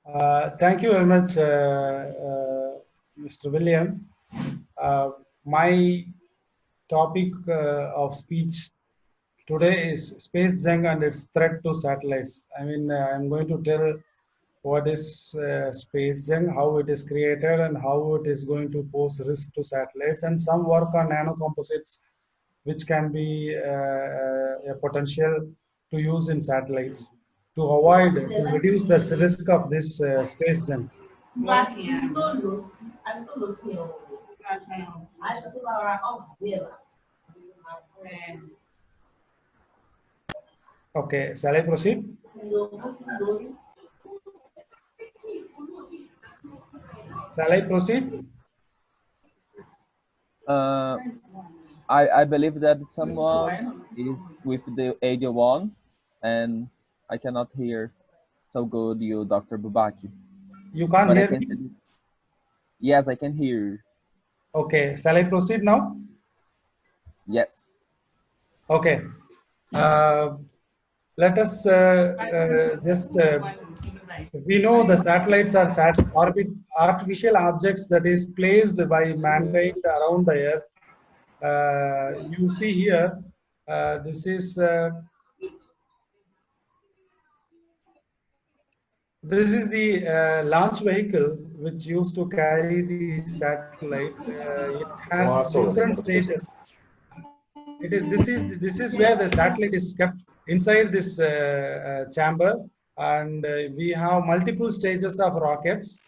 Thank you very much, Mr. William. My topic of speech today is space junk and its threat to satellites. I'm going to tell what is space junk, how it is created, and how it is going to pose risk to satellites, and some work on nanocomposites, which can be a potential to use in satellites to reduce the risk of this space junk. Okay, shall I proceed? Shall I proceed? I believe that someone is with the audio on, and I cannot hear so good you, Dr. Bubaki. You can't But I hear can me? see. Yes, I can hear. Okay, shall I proceed now? Yes. Okay. Let us just we know the satellites are artificial objects that is placed by mankind around the earth. You see here, this is the launch vehicle which used to carry the satellite. It has different stages. This is where the satellite is kept inside this chamber, and we have multiple stages of rockets.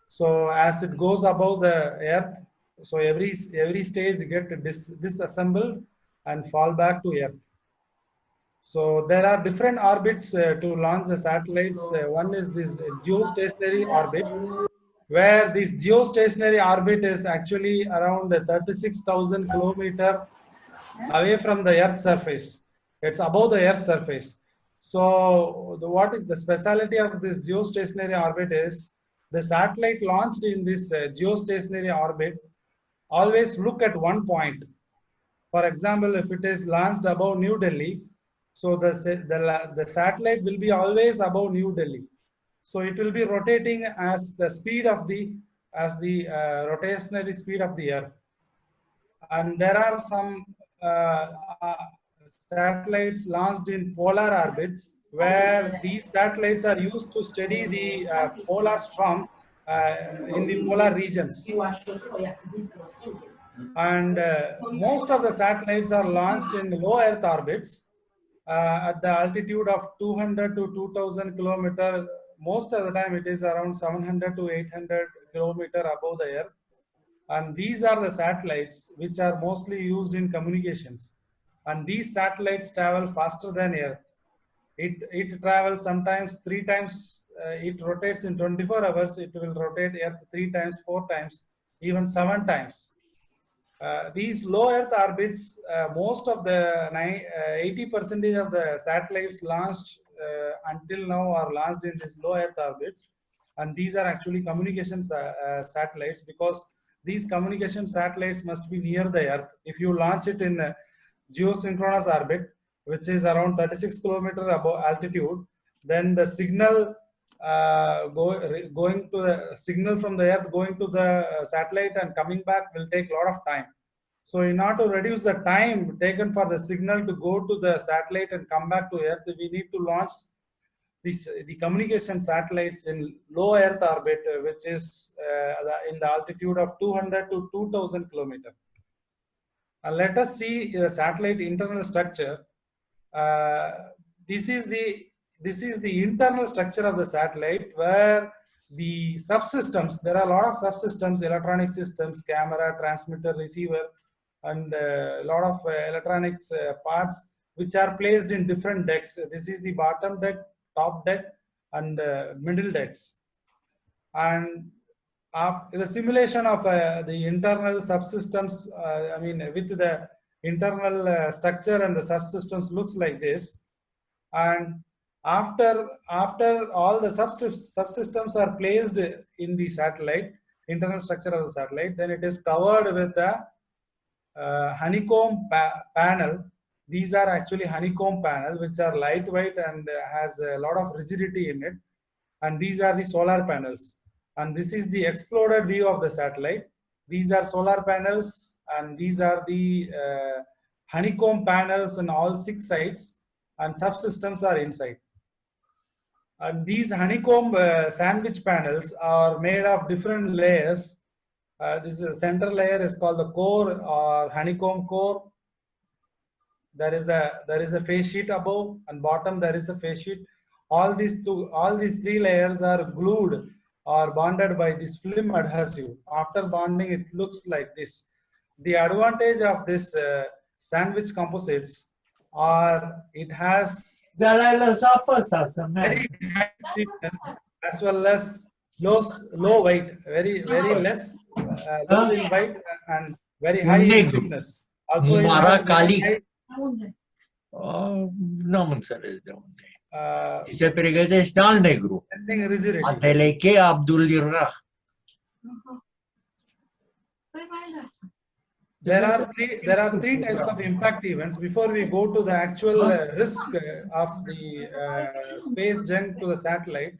So as it goes above the earth, so every stage get disassembled and fall back to earth. So there are different orbits to launch the satellites. One is this geostationary orbit, where this geostationary orbit is actually around 36,000 kilometer away from the Earth's surface. It's above the Earth's surface. So what is the speciality of this geostationary orbit is the satellite launched in this geostationary orbit always look at one point. For example, if it is launched above New Delhi, so the satellite will be always above New Delhi. So it will be rotating as the speed of the rotationary speed of the Earth. And there are some satellites launched in polar orbits, where these satellites are used to study the polar storms in the polar regions. And most of the satellites are launched in low Earth orbits at the altitude of 200 to 2000 kilometer. Most of the time it is around 700 to 800 kilometer above the Earth. And these are the satellites which are mostly used in communications. And these satellites travel faster than Earth. It travels sometimes 3 times. It rotates in 24 hours. It will rotate Earth 3 times, 4 times, even 7 times. These low Earth orbits, most of the 80% of the satellites launched until now are launched in these low Earth orbits, and these are actually communications satellites, because these communication satellites must be near the Earth. If you launch it in geosynchronous orbit, which is around 36 kilometer above altitude, then the signal going to the signal from the Earth going to the satellite and coming back will take a lot of time. So in order to reduce the time taken for the signal to go to the satellite and come back to Earth, we need to launch the communication satellites in low Earth orbit, which is in the altitude of 200 to 2000 kilometers. Let us see the satellite internal structure. Uh, this is the internal structure of the satellite, where the subsystems, there are a lot of subsystems, electronic systems, camera, transmitter, receiver, and a lot of electronics parts which are placed in different decks. This is the bottom deck, top deck, and middle decks. And after the simulation of the internal subsystems, with the internal structure and the subsystems looks like this. And after all the subsystems are placed in the satellite, internal structure of the satellite, then it is covered with the honeycomb panel. These are actually honeycomb panel which are lightweight and has a lot of rigidity in it. and these are the solar panels. And this is the exploded view of the satellite. These are solar panels, and these are the honeycomb panels on all 6 sides, and subsystems are inside. And these honeycomb sandwich panels are made of different layers. This is the center layer is called the core or honeycomb core. There is a phase sheet above, and bottom there is a phase sheet. All these 3 layers are glued or bonded by this film adhesive. After bonding, it looks like this. The advantage of this sandwich composites are it has very high thickness as well as low weight, very less low in weight and very high in stiffness. Also, it has very high, n-am înțeles de unde. Se pregătește al negru. rigidity. Ateleche Abdulirah. There are three types of impact events. Before we go to the actual risk of the space junk to the satellite,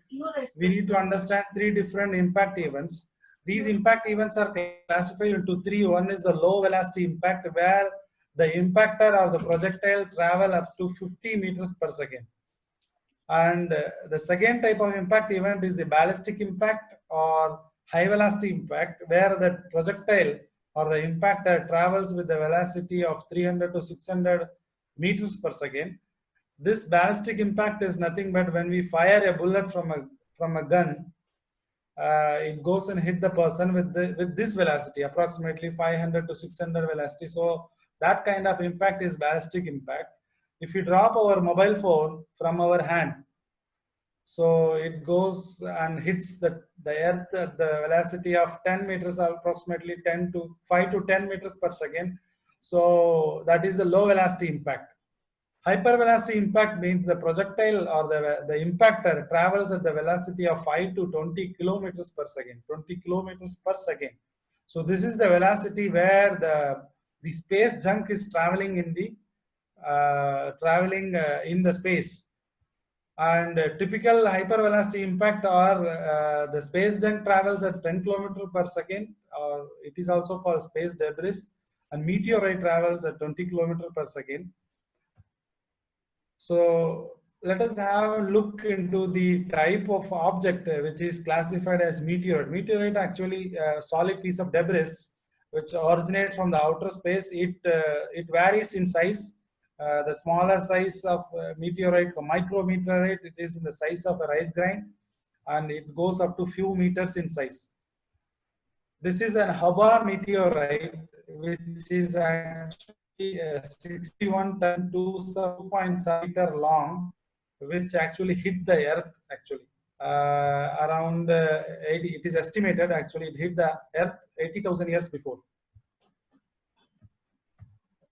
we need to understand 3 different impact events. These impact events are classified into 3. One is the low velocity impact, where the impactor or the projectile travel up to 50 meters per second. And the second type of impact event is the ballistic impact or high velocity impact, where the projectile or the impactor travels with the velocity of 300 to 600 meters per second. This ballistic impact is nothing but when we fire a bullet from a gun, it goes and hit the person with this velocity, approximately 500 to 600 velocity. So that kind of impact is ballistic impact. If you drop our mobile phone from our hand, so it goes and hits the earth at the velocity of 10 meters, approximately 5 to 10 meters per second. So that is the low velocity impact. Hypervelocity impact means the projectile or the impactor travels at the velocity of 5 to 20 kilometers per second. 20 kilometers per second. So this is the velocity where the space junk is traveling in the space. And typical hypervelocity impact or the space junk travels at 10 kilometers per second, or it is also called space debris, and meteorite travels at 20 kilometers per second. So let us have a look into the type of object which is classified as meteorite. Meteorite actually a solid piece of debris which originates from the outer space. It varies in size. The smaller size of meteorite, micrometeorite, it is in the size of a rice grain, and it goes up to few meters in size. This is an Hubble meteorite, which is actually 61 ton to 2.7 meter long, which actually hit the earth actually. Around 80, it is estimated actually it hit the earth 80,000 years before.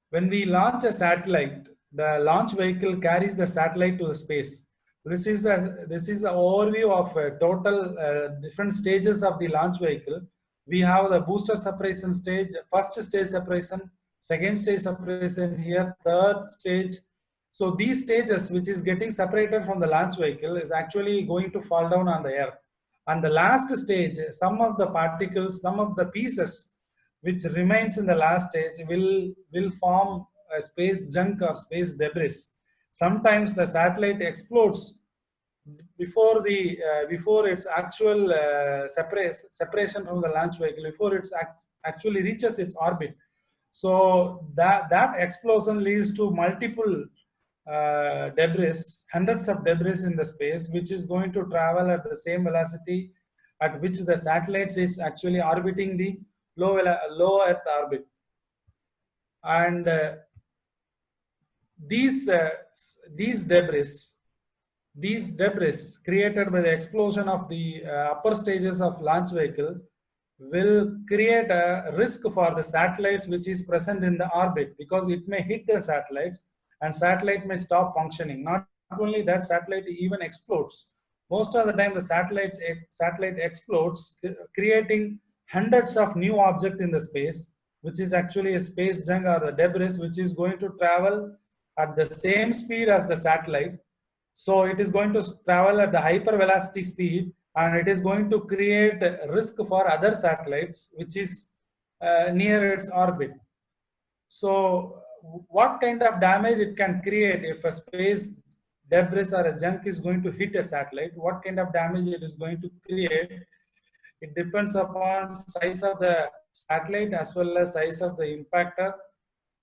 When we launch a satellite, the launch vehicle carries the satellite to the space. This is an overview of total different stages of the launch vehicle. We have the booster separation stage, first stage separation, second stage separation here, third stage. So these stages, which is getting separated from the launch vehicle, is actually going to fall down on the earth. And the last stage, some of the particles, some of the pieces which remains in the last stage will form a space junk or space debris. Sometimes the satellite explodes before its actual separation from the launch vehicle, before it actually reaches its orbit. So that explosion leads to multiple debris, hundreds of debris in the space, which is going to travel at the same velocity at which the satellite is actually orbiting the low Earth orbit. And these debris created by the explosion of the upper stages of launch vehicle will create a risk for the satellites which is present in the orbit, because it may hit the satellites and satellite may stop functioning. Not only that, satellite even explodes. Most of the time the satellite explodes, creating hundreds of new objects in the space, which is actually a space junk or the debris, which is going to travel at the same speed as the satellite, So it is going to travel at the hypervelocity speed, and it is going to create a risk for other satellites which is near its orbit. So what kind of damage it can create if a space debris or a junk is going to hit a satellite? What kind of damage it is going to create? It depends upon size of the satellite as well as size of the impactor.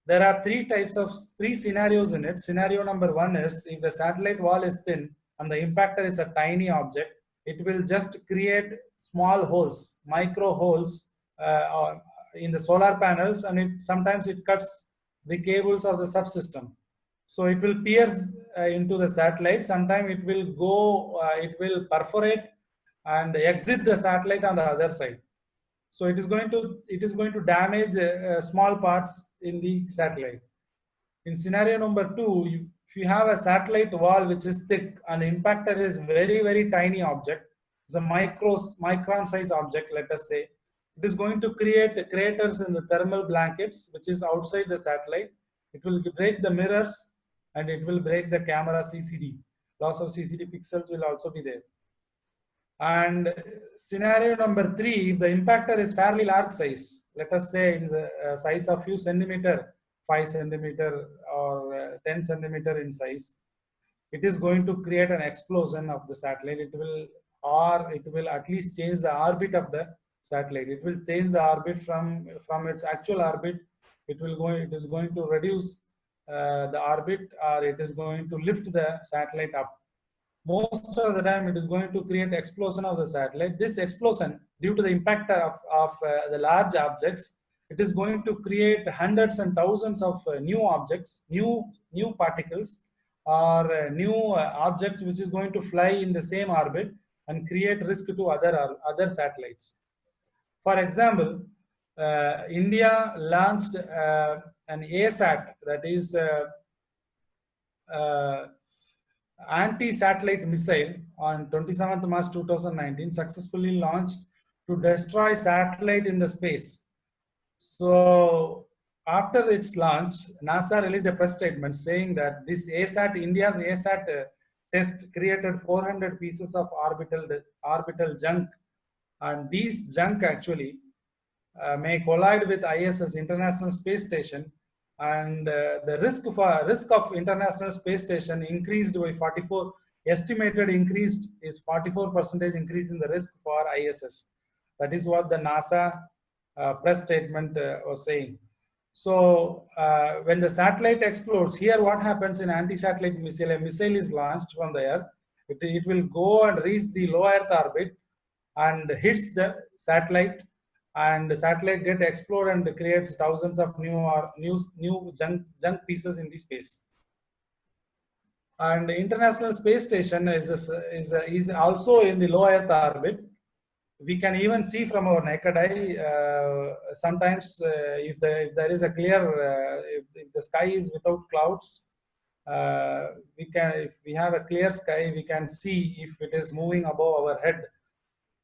There are three scenarios in it. Scenario number one is if the satellite wall is thin and the impactor is a tiny object, it will just create small holes, micro holes in the solar panels, and sometimes it cuts the cables of the subsystem. So it will pierce into the satellite. Sometimes it will go, it will perforate and exit the satellite on the other side. So it is going to damage small parts in the satellite. In scenario number two, if you have a satellite wall which is thick and the impactor is very tiny object, it's a micron size object, let us say, it is going to create craters in the thermal blankets which is outside the satellite. It will break the mirrors and it will break the camera CCD. Loss of CCD pixels will also be there. And scenario number three, if the impactor is fairly large size, let us say it is a size of few centimeter, 5 centimeter or 10 centimeter in size, it is going to create an explosion of the satellite. It will at least change the orbit of the satellite. It will change the orbit from its actual orbit. It is going to reduce the orbit, or it is going to lift the satellite up. Most of the time it is going to create explosion of the satellite. This explosion, due to the impact of the large objects, it is going to create hundreds and thousands of new objects, new particles, or new objects which is going to fly in the same orbit and create risk to other satellites. For example, India launched an ASAT, that is anti-satellite missile on 27th March 2019, successfully launched to destroy satellite in the space. So after its launch, NASA released a press statement saying that this ASAT, India's ASAT test created 400 pieces of orbital junk, and these junk actually may collide with ISS, International Space Station, and the risk of International Space Station increased by 44. Estimated increased is 44% increase in the risk for ISS. That is what the NASA press statement was saying. So when the satellite explodes, here what happens in anti-satellite missile? A missile is launched from the Earth. It will go and reach the low Earth orbit and hits the satellite, and the satellite get explode and creates thousands of new junk pieces in the space. And the International Space Station is also in the low Earth orbit. We can even see from our naked eye. Sometimes, if there is a clear, if the sky is without clouds, if we have a clear sky, we can see if it is moving above our head.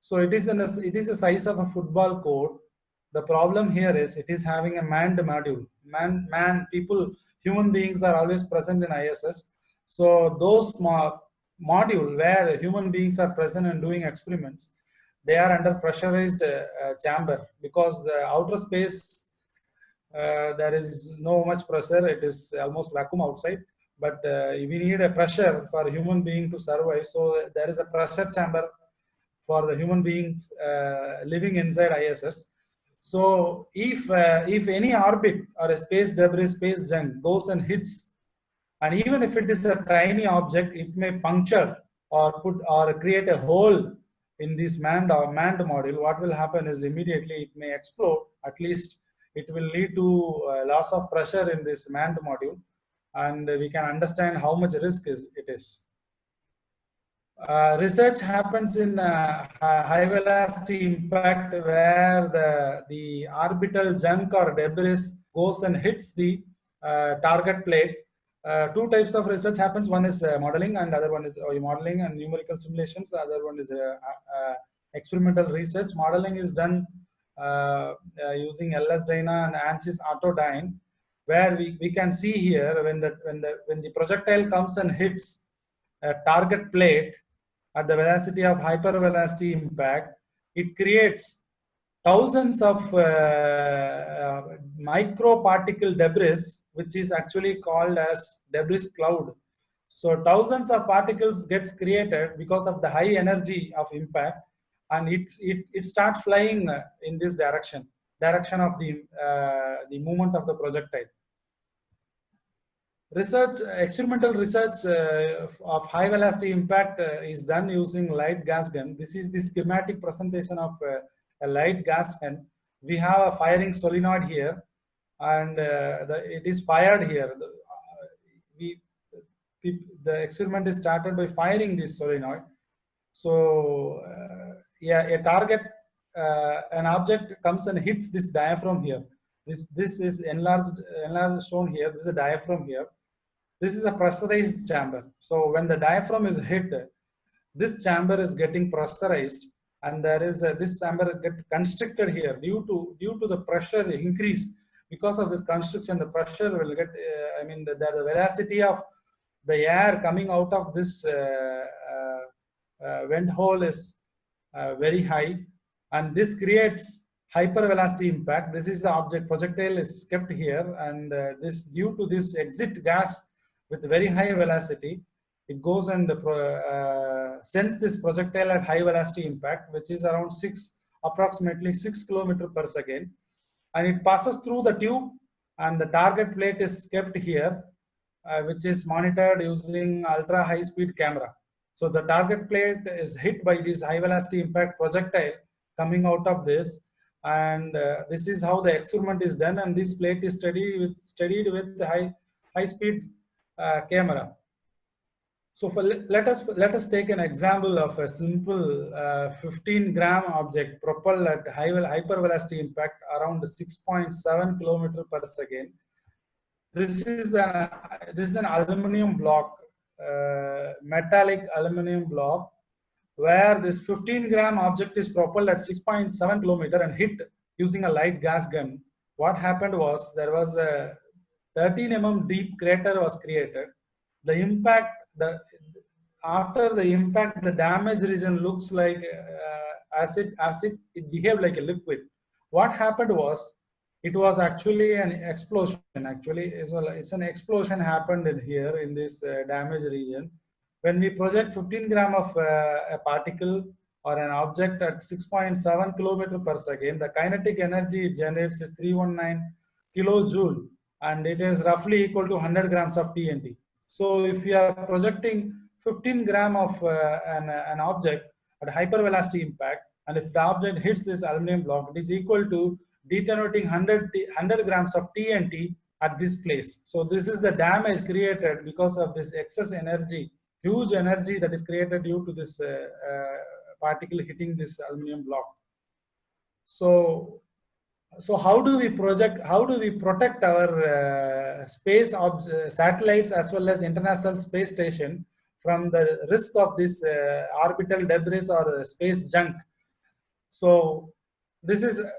So it is the size of a football court. The problem here is it is having a manned module. Human beings are always present in ISS. So those module where human beings are present and doing experiments, they are under pressurized chamber, because the outer space, there is no much pressure. It is almost vacuum outside, but we need a pressure for a human being to survive. So there is a pressure chamber for the human beings living inside ISS. So if any orbit or a space debris, space junk goes and hits, and even if it is a tiny object, it may puncture or create a hole in this manned module. What will happen is immediately it may explode. At least it will lead to loss of pressure in this manned module, and we can understand how much risk it is. Research happens in high velocity impact, where the orbital junk or debris goes and hits the target plate. Two types of research happens. One is modeling, and other one is modeling and numerical simulations. The other one is experimental research. Modeling is done using LS-DYNA and ANSYS AutoDyn, where we can see here when the projectile comes and hits a target plate at the velocity of hypervelocity impact, it creates thousands of microparticle debris, which is actually called as debris cloud. So thousands of particles gets created because of the high energy of impact, and it starts flying in this direction of the movement of the projectile. Experimental research of high velocity impact is done using light gas gun. This is the schematic presentation of a light gas gun. We have a firing solenoid here, and it is fired here. The experiment is started by firing this solenoid. So yeah, a target, an object comes and hits this diaphragm here. This is enlarged shown here. This is a diaphragm here. This is a pressurized chamber. So when the diaphragm is hit, this chamber is getting pressurized, and there is this chamber get constricted here due to the pressure increase. Because of this constriction, the pressure will get. The velocity of the air coming out of this vent hole is very high, and this creates hypervelocity impact. This is the object, projectile is kept here, and this due to this exit gas with very high velocity, it goes and sends this projectile at high velocity impact, which is around approximately 6 kilometers per second, and it passes through the tube, and the target plate is kept here, which is monitored using ultra high speed camera. So the target plate is hit by this high velocity impact projectile coming out of this, and this is how the experiment is done, and this plate is studied with the high speed camera. So let us take an example of a simple 15-gram object propelled at hypervelocity impact around 6.7 kilometers per second. This is an aluminum block, metallic aluminum block, where this 15-gram object is propelled at 6.7 kilometers and hit using a light gas gun. What happened was there was a 13 mm deep crater was created. The impact, after the impact, the damage region looks like as it behaved like a liquid. What happened was, it was actually an explosion. Actually, it's an explosion happened in here in this damaged region. When we project 15 gram of a particle or an object at 6.7 kilometers per second, the kinetic energy it generates is 319 kilojoule, and it is roughly equal to 100 grams of TNT. So if you are projecting 15 gram of an object at hypervelocity impact, and if the object hits this aluminum block, it is equal to detonating 100 grams of TNT at this place. So this is the damage created because of this excess energy, huge energy that is created due to this particle hitting this aluminum block. So how do we protect our space satellites as well as International Space Station from the risk of this orbital debris or space junk? So this is a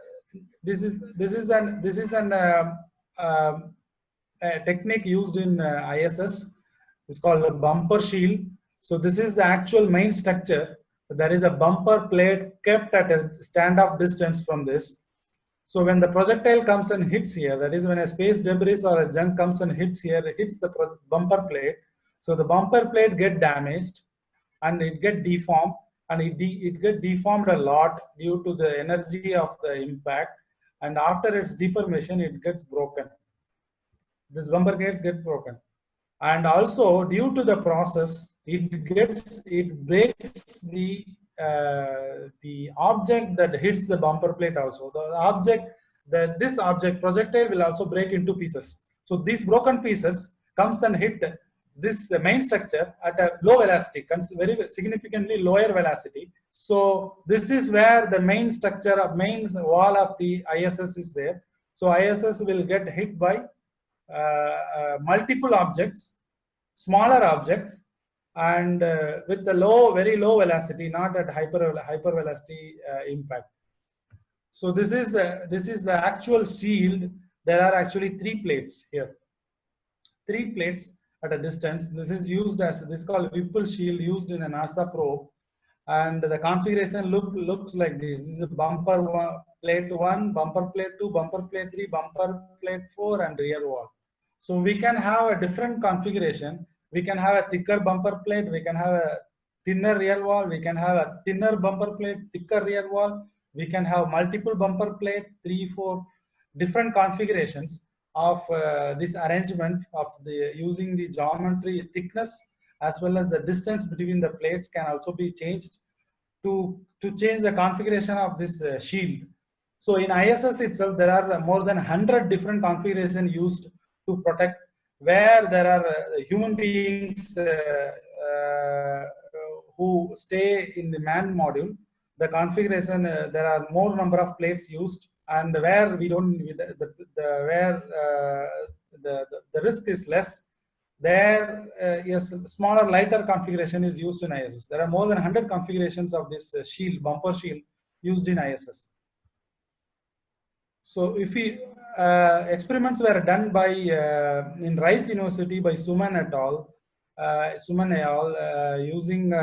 technique used in ISS. It's called a bumper shield. So this is the actual main structure. There is a bumper plate kept at a standoff distance from this. So when the projectile comes and hits here, that is when a space debris or a junk comes and hits here, it hits the bumper plate. So the bumper plate get damaged and it get deformed, and it get deformed a lot due to the energy of the impact. And after its deformation, it gets broken. This bumper plates get broken. And also due to the process, it breaks the object that hits the bumper plate also. This object projectile will also break into pieces. So these broken pieces comes and hit this main structure at a low velocity, very significantly lower velocity. So this is where the main structure of main wall of the ISS is there. So ISS will get hit by multiple objects, smaller objects, and with the very low velocity, not at hypervelocity impact. So this is the actual shield. There are actually 3 plates here. 3 plates at a distance. This is used as, this is called Whipple shield, used in a NASA probe. And the configuration looks like this. This is a bumper plate 1, bumper plate 2, bumper plate 3, bumper plate 4, and rear wall. So we can have a different configuration. We can have a thicker bumper plate, we can have a thinner rear wall, we can have a thinner bumper plate, thicker rear wall, we can have multiple bumper plate, 3, 4 different configurations of this arrangement of the using the geometry thickness as well as the distance between the plates can also be changed to change the configuration of this shield. So in ISS itself, there are more than 100 different configurations used to protect where there are human beings who stay in the manned module. The configuration, there are more number of plates used, and where we don't, where the risk is less, there yes, smaller, lighter configuration is used in ISS. There are more than 100 configurations of this shield, bumper shield, used in ISS. So if we experiments were done by in Rice University by Suman et al. Using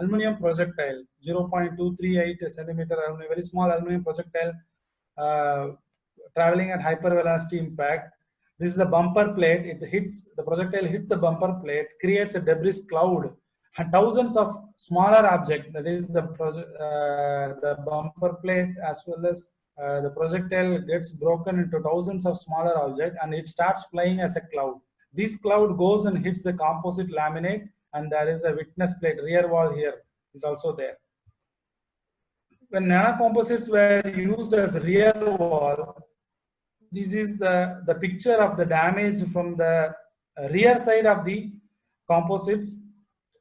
aluminum projectile, 0.238 centimeter, very small aluminum projectile traveling at hypervelocity impact. This is the bumper plate. It hits, the projectile hits the bumper plate, creates a debris cloud, and thousands of smaller objects, that is the bumper plate as well as the projectile gets broken into thousands of smaller objects, and it starts flying as a cloud. This cloud goes and hits the composite laminate, and there is a witness plate, rear wall here is also there. When nanocomposites were used as rear wall, this is the picture of the damage from the rear side of the composites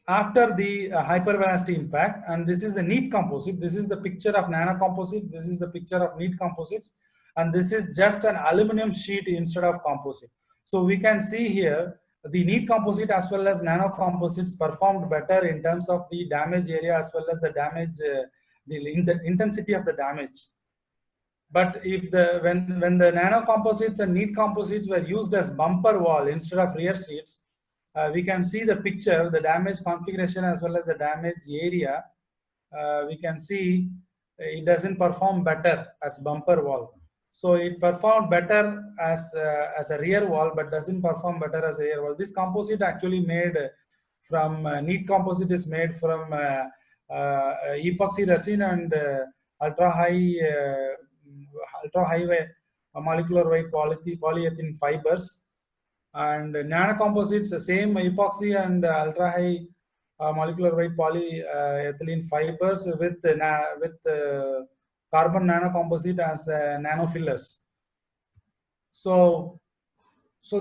after the hypervelocity impact, and this is the neat composite. This is the picture of nanocomposite, this is the picture of neat composites, and this is just an aluminum sheet instead of composite. So we can see here the neat composite as well as nanocomposites performed better in terms of the damage area as well as the damage, the intensity of the damage. But if when the nanocomposites and neat composites were used as bumper wall instead of rear seats, we can see the picture, the damage configuration as well as the damage area. We can see it doesn't perform better as bumper wall. So it performed better as a rear wall, but doesn't perform better as a rear wall. This composite actually made from neat composite is made from epoxy resin and ultra high molecular weight polyethylene fibers. And nanocomposites, the same epoxy and ultra high molecular weight polyethylene fibers with carbon nanocomposite as nanofillers. So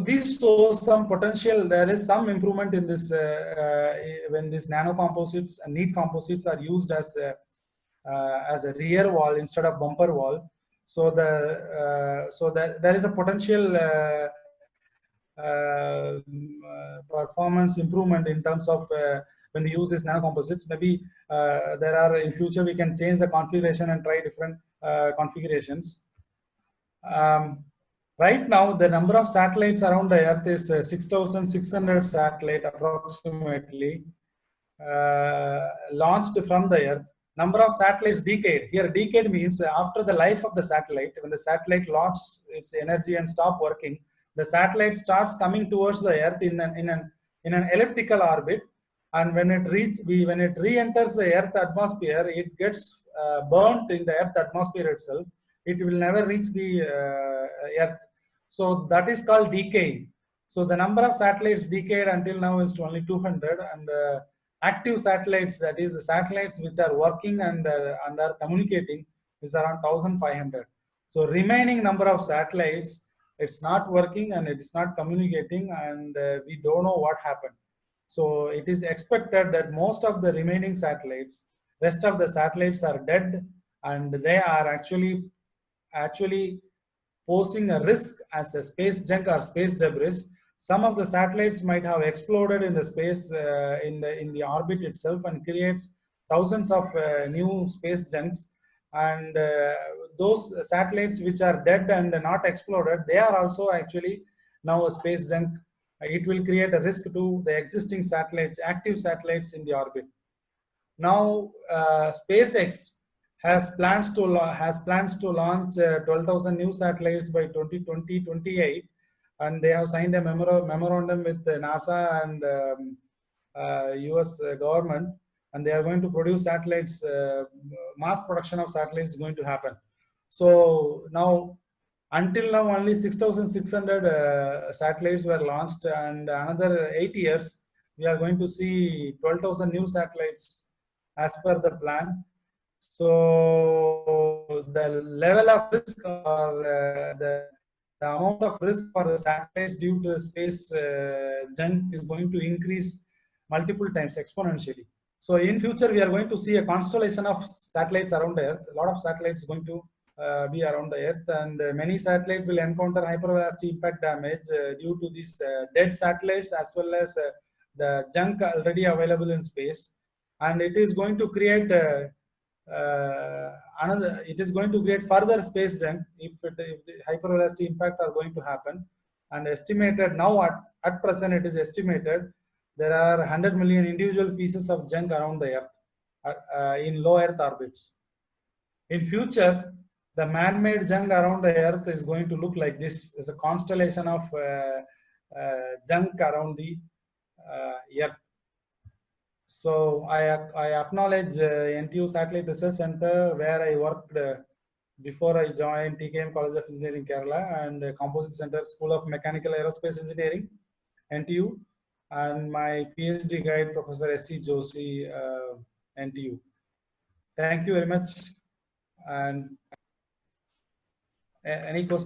this shows some potential. There is some improvement in this when these nanocomposites and neat composites are used as a rear wall instead of bumper wall. So there is a potential performance improvement in terms of when we use these nanocomposites. Maybe there are, in future we can change the configuration and try different configurations. Right now the number of satellites around the Earth is 6,600 satellites approximately launched from the Earth. Number of satellites decade. Here decade means after the life of the satellite, when the satellite lost its energy and stop working, the satellite starts coming towards the Earth in an elliptical orbit, and when it re-enters the Earth atmosphere, it gets burnt in the Earth atmosphere itself. It will never reach the Earth. So that is called decay. So the number of satellites decayed until now is only 200, and active satellites, that is the satellites which are working and are communicating, is around 1,500. So remaining number of satellites, it's not working and it's not communicating, and we don't know what happened. So it is expected that most of the remaining satellites, rest of the satellites are dead, and they are actually posing a risk as a space junk or space debris. Some of the satellites might have exploded in the space in the orbit itself and creates thousands of new space junks. And those satellites which are dead and not exploded, they are also actually now a space junk it will create a risk to the existing satellites, active satellites in the orbit. Now, SpaceX has plans to launch 12,000 new satellites by 2028, and they have signed a memorandum with NASA and US government, and they are going to produce satellites. Mass production of satellites is going to happen. So now, until now, only 6,600 satellites were launched, and another 8 years, we are going to see 12,000 new satellites as per the plan. So the level of risk or the amount of risk for the satellites due to the space junk is going to increase multiple times exponentially. So in future, we are going to see a constellation of satellites around the Earth. A lot of satellites going to be around the Earth, and many satellites will encounter hypervelocity impact damage due to these dead satellites as well as the junk already available in space. And it is going to create it is going to create further space junk if the hypervelocity impact are going to happen. And estimated now at present, it is estimated there are 100 million individual pieces of junk around the Earth in low Earth orbits. In future, the man-made junk around the Earth is going to look like this. It's a constellation of junk around the Earth. So I acknowledge NTU Satellite Research Center, where I worked before I joined TKM College of Engineering, Kerala, and Composite Center, School of Mechanical Aerospace Engineering, NTU, and my PhD guide, Professor S.C. Joshi, NTU. Thank you very much. And any questions?